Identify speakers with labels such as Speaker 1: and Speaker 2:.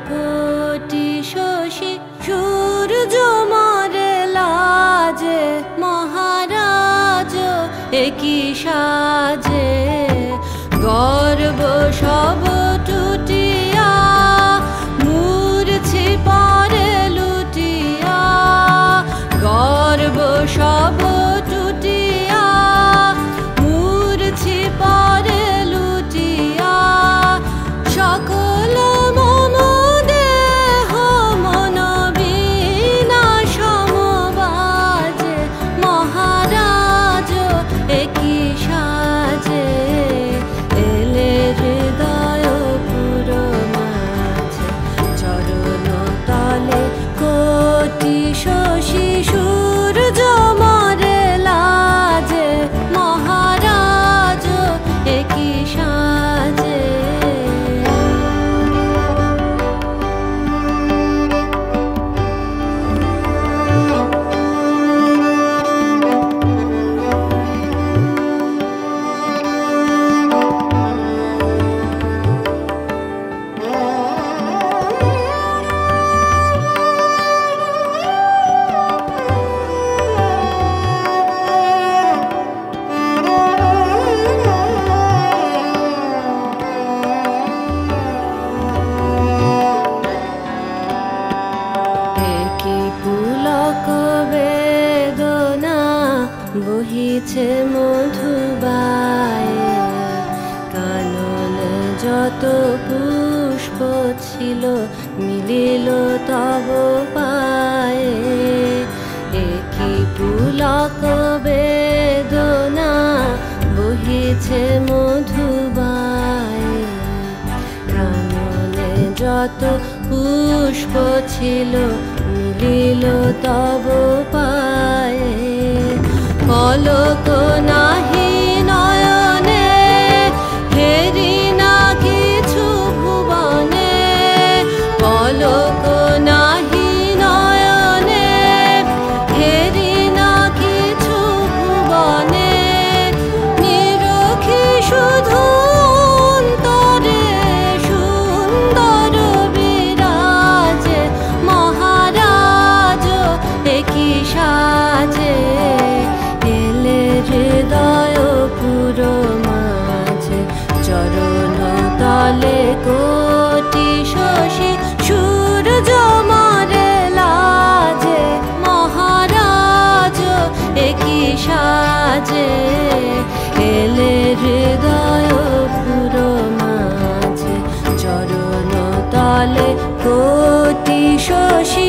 Speaker 1: কোটি শশী সূর্য মরে লাজে মহারাজ একই সাজে গর্ব সব টুটিয়া মূর্ছি পরে লুটিয়া গর্ব সব টুটিয়া মূর্ছি পরে লুটিয়া সকল মম দেহ মন বিনা সমবাজে মহারাজ একই সাজে এলে হৃদয় পুর মাঝে চরণ তলে কোটি শশী সূর্য মরে লাজে মহারাজ একই সাজে পুলক বেদনা বহিছে মধুবায়ে কাননে যত পুষ্প ছিল মিলিল তব পায়ে একই পুলক বেদনা বহিছে মধুবায়ে কাননে যত পুষ্প ছিল মিলিল তব পায়ে পলক নাহি নয়নে হেরি না কিছু ভুবনে পলক নাহি নয়নে হেরি না কিছু ভুবনে নিরখি শুধু অন্তরে সুন্দর বিরাজে মহারাজ একই সাজে এলে হৃদয় পুর মাঝে চরণ তলে কোটি শশী সূর্য মরে লাজে মহারাজ একই সাজে এলে হৃদয় পুর মাঝে চরণ তলে কোটি শশী